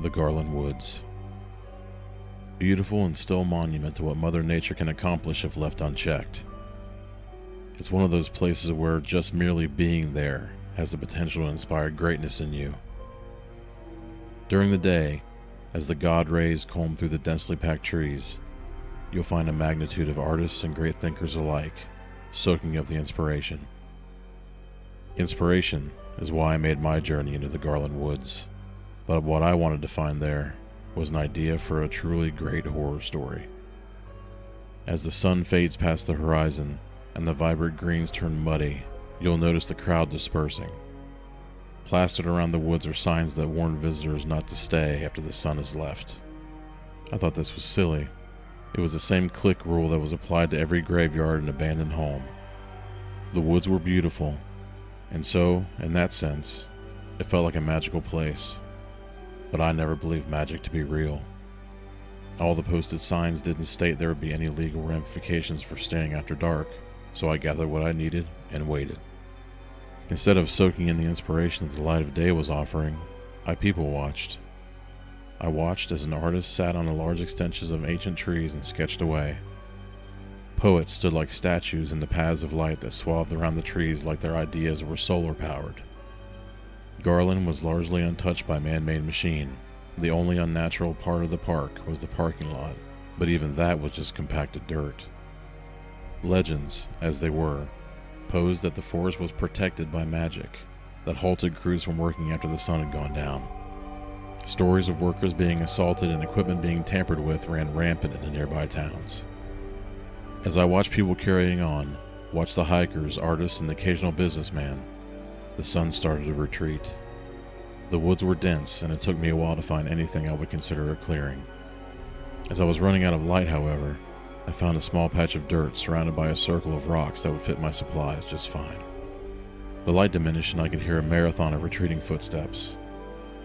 The Garland Woods. Beautiful and still monument to what Mother Nature can accomplish if left unchecked. It's one of those places where just merely being there has the potential to inspire greatness in you. During the day, as the God rays comb through the densely packed trees, you'll find a magnitude of artists and great thinkers alike, soaking up the inspiration. Inspiration is why I made my journey into the Garland Woods, but what I wanted to find there was an idea for a truly great horror story. As the sun fades past the horizon and the vibrant greens turn muddy, you'll notice the crowd dispersing. Plastered around the woods are signs that warn visitors not to stay after the sun has left. I thought this was silly. It was the same click rule that was applied to every graveyard and abandoned home. The woods were beautiful, and so, in that sense, it felt like a magical place. But I never believed magic to be real. All the posted signs didn't state there would be any legal ramifications for staying after dark, so I gathered what I needed and waited. Instead of soaking in the inspiration that the light of day was offering, I people watched. I watched as an artist sat on the large extensions of ancient trees and sketched away. Poets stood like statues in the paths of light that swathed around the trees like their ideas were solar-powered. Garland was largely untouched by man-made machine. The only unnatural part of the park was the parking lot, but even that was just compacted dirt. Legends, as they were, posed that the forest was protected by magic that halted crews from working after the sun had gone down. Stories of workers being assaulted and equipment being tampered with ran rampant in the nearby towns. As I watched people carrying on, watched the hikers, artists, and the occasional businessman, the sun started to retreat. The woods were dense, and it took me a while to find anything I would consider a clearing. As I was running out of light, however, I found a small patch of dirt surrounded by a circle of rocks that would fit my supplies just fine. The light diminished and I could hear a marathon of retreating footsteps.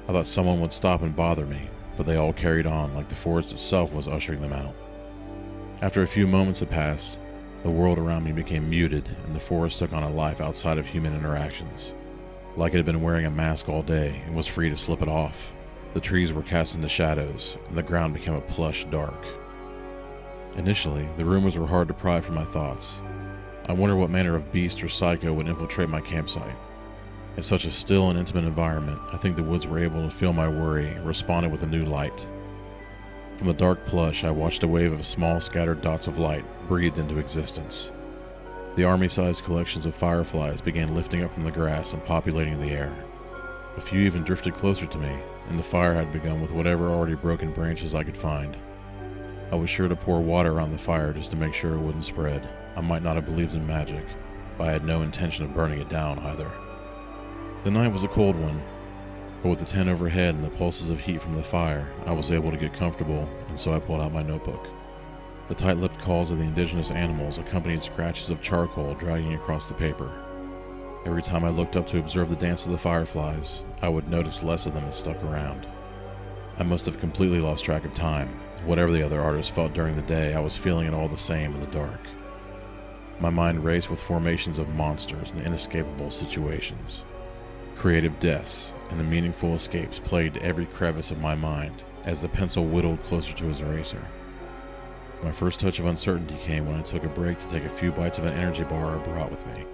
I thought someone would stop and bother me, but they all carried on like the forest itself was ushering them out. After a few moments had passed, the world around me became muted and the forest took on a life outside of human interactions. Like it had been wearing a mask all day and was free to slip it off. The trees were cast into shadows, and the ground became a plush dark. Initially, the rumors were hard to pry from my thoughts. I wondered what manner of beast or psycho would infiltrate my campsite. In such a still and intimate environment, I think the woods were able to feel my worry and responded with a new light. From the dark plush, I watched a wave of small scattered dots of light breathed into existence. The army-sized collections of fireflies began lifting up from the grass and populating the air. A few even drifted closer to me, and the fire had begun with whatever already broken branches I could find. I was sure to pour water around the fire just to make sure it wouldn't spread. I might not have believed in magic, but I had no intention of burning it down either. The night was a cold one, but with the tent overhead and the pulses of heat from the fire, I was able to get comfortable, and so I pulled out my notebook. The tight-lipped calls of the indigenous animals accompanied scratches of charcoal dragging across the paper. Every time I looked up to observe the dance of the fireflies, I would notice less of them that stuck around. I must have completely lost track of time. Whatever the other artists felt during the day, I was feeling it all the same in the dark. My mind raced with formations of monsters and inescapable situations. Creative deaths and the meaningful escapes plagued every crevice of my mind as the pencil whittled closer to his eraser. My first touch of uncertainty came when I took a break to take a few bites of an energy bar I brought with me.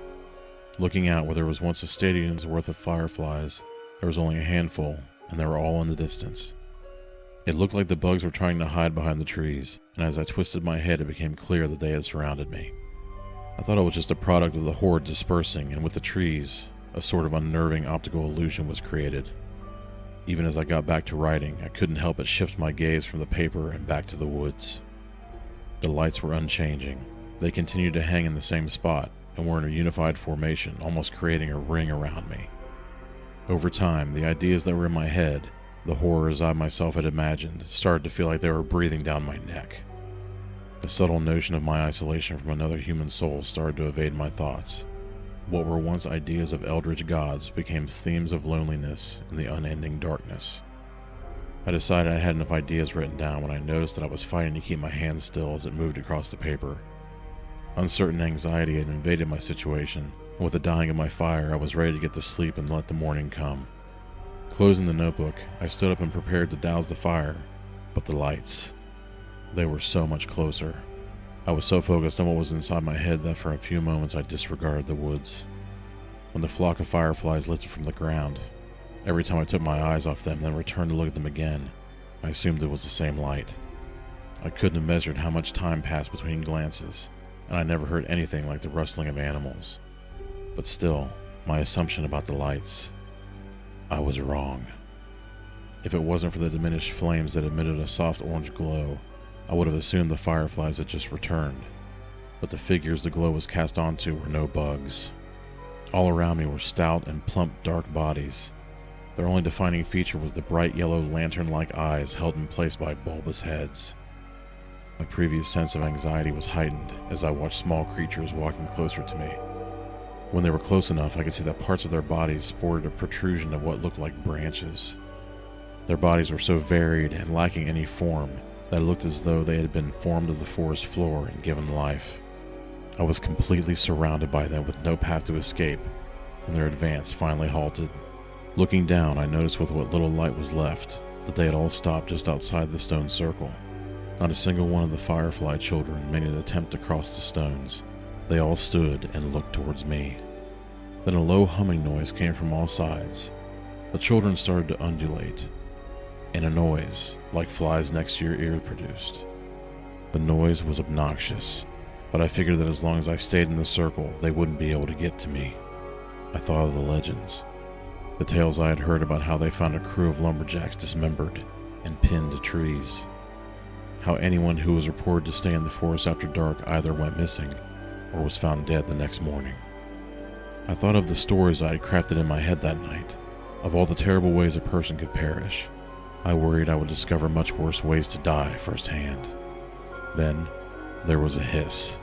Looking out where there was once a stadium's worth of fireflies, there was only a handful, and they were all in the distance. It looked like the bugs were trying to hide behind the trees, and as I twisted my head it became clear that they had surrounded me. I thought it was just a product of the horde dispersing, and with the trees, a sort of unnerving optical illusion was created. Even as I got back to writing, I couldn't help but shift my gaze from the paper and back to the woods. The lights were unchanging. They continued to hang in the same spot, and were in a unified formation, almost creating a ring around me. Over time, the ideas that were in my head, the horrors I myself had imagined, started to feel like they were breathing down my neck. The subtle notion of my isolation from another human soul started to evade my thoughts. What were once ideas of eldritch gods became themes of loneliness and the unending darkness. I decided I had enough ideas written down when I noticed that I was fighting to keep my hands still as it moved across the paper. Uncertain anxiety had invaded my situation, and with the dying of my fire, I was ready to get to sleep and let the morning come. Closing the notebook, I stood up and prepared to douse the fire, but the lights, they were so much closer. I was so focused on what was inside my head that for a few moments I disregarded the woods. When the flock of fireflies lifted from the ground, every time I took my eyes off them and then returned to look at them again, I assumed it was the same light. I couldn't have measured how much time passed between glances, and I never heard anything like the rustling of animals. But still, my assumption about the lights, I was wrong. If it wasn't for the diminished flames that emitted a soft orange glow, I would have assumed the fireflies had just returned. But the figures the glow was cast onto were no bugs. All around me were stout and plump dark bodies. Their only defining feature was the bright yellow lantern-like eyes held in place by bulbous heads. My previous sense of anxiety was heightened as I watched small creatures walking closer to me. When they were close enough, I could see that parts of their bodies sported a protrusion of what looked like branches. Their bodies were so varied and lacking any form that it looked as though they had been formed of the forest floor and given life. I was completely surrounded by them with no path to escape when their advance finally halted. Looking down, I noticed with what little light was left that they had all stopped just outside the stone circle. Not a single one of the firefly children made an attempt to cross the stones. They all stood and looked towards me. Then a low humming noise came from all sides. The children started to undulate, and a noise, like flies next to your ear, produced. The noise was obnoxious, but I figured that as long as I stayed in the circle, they wouldn't be able to get to me. I thought of the legends, the tales I had heard about how they found a crew of lumberjacks dismembered and pinned to trees. How anyone who was reported to stay in the forest after dark either went missing or was found dead the next morning. I thought of the stories I had crafted in my head that night, of all the terrible ways a person could perish. I worried I would discover much worse ways to die firsthand. Then, there was a hiss.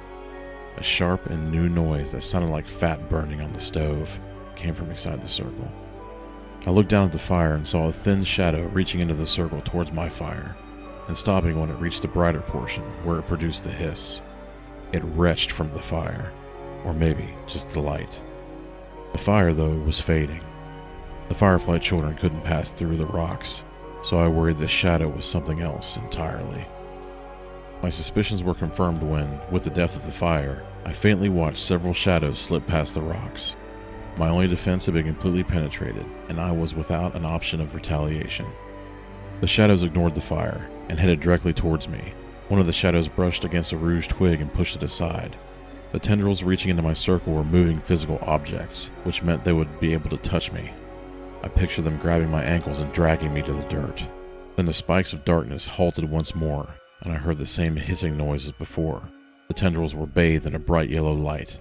A sharp and new noise that sounded like fat burning on the stove came from beside the circle. I looked down at the fire and saw a thin shadow reaching into the circle towards my fire, and stopping when it reached the brighter portion where it produced the hiss. It retched from the fire, or maybe just the light. The fire, though, was fading. The firefly children couldn't pass through the rocks, so I worried the shadow was something else entirely. My suspicions were confirmed when, with the depth of the fire, I faintly watched several shadows slip past the rocks. My only defense had been completely penetrated, and I was without an option of retaliation. The shadows ignored the fire and headed directly towards me. One of the shadows brushed against a rouge twig and pushed it aside. The tendrils reaching into my circle were moving physical objects, which meant they would be able to touch me. I pictured them grabbing my ankles and dragging me to the dirt. Then the spikes of darkness halted once more, and I heard the same hissing noise as before. The tendrils were bathed in a bright yellow light.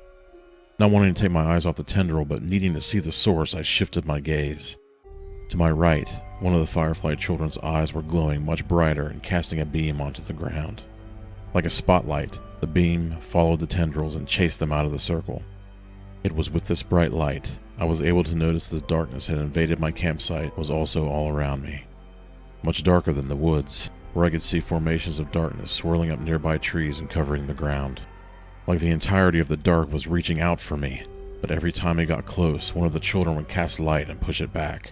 Not wanting to take my eyes off the tendril, but needing to see the source, I shifted my gaze. To my right, one of the firefly children's eyes were glowing much brighter and casting a beam onto the ground. Like a spotlight, the beam followed the tendrils and chased them out of the circle. It was with this bright light, I was able to notice that the darkness had invaded my campsite was also all around me. Much darker than the woods, where I could see formations of darkness swirling up nearby trees and covering the ground. Like the entirety of the dark was reaching out for me, but every time it got close, one of the children would cast light and push it back.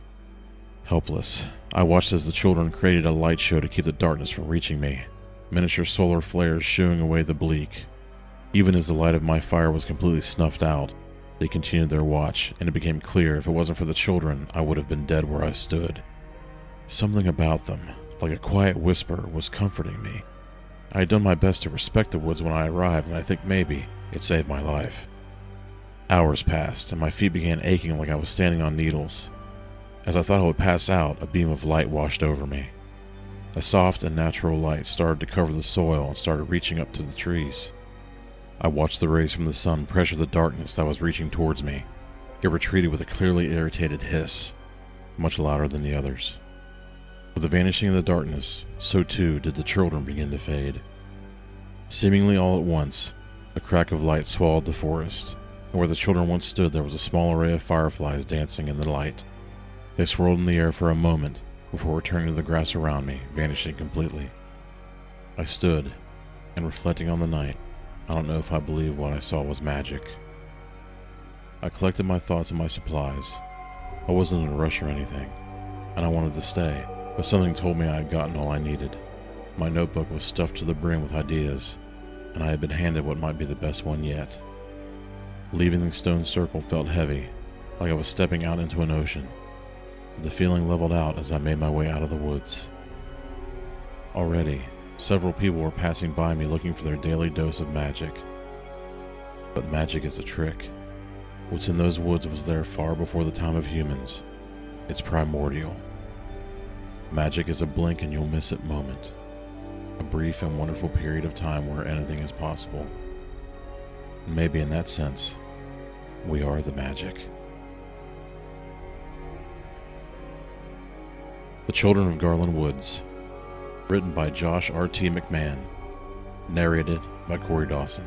Helpless, I watched as the children created a light show to keep the darkness from reaching me, miniature solar flares shooing away the bleak. Even as the light of my fire was completely snuffed out, they continued their watch, and it became clear if it wasn't for the children, I would have been dead where I stood. Something about them, like a quiet whisper, was comforting me. I had done my best to respect the woods when I arrived, and I think maybe it saved my life. Hours passed, and my feet began aching like I was standing on needles. As I thought I would pass out, a beam of light washed over me. A soft and natural light started to cover the soil and started reaching up to the trees. I watched the rays from the sun pressure the darkness that was reaching towards me. It retreated with a clearly irritated hiss, much louder than the others. With the vanishing of the darkness, so too did the children begin to fade. Seemingly all at once, a crack of light swallowed the forest, and where the children once stood there was a small array of fireflies dancing in the light. They swirled in the air for a moment before returning to the grass around me, vanishing completely. I stood, and reflecting on the night, I don't know if I believe what I saw was magic. I collected my thoughts and my supplies. I wasn't in a rush or anything. and I wanted to stay, but something told me I had gotten all I needed. My notebook was stuffed to the brim with ideas, and I had been handed what might be the best one yet. Leaving the stone circle felt heavy, like I was stepping out into an ocean. The feeling leveled out as I made my way out of the woods. Already, several people were passing by me looking for their daily dose of magic. But magic is a trick. What's in those woods was there far before the time of humans. It's primordial. Magic is a blink and you'll miss it moment. A brief and wonderful period of time where anything is possible. And maybe in that sense, we are the magic. The Children of Garland Woods, written by Josh R.T. McMahon, narrated by Korey Dawson.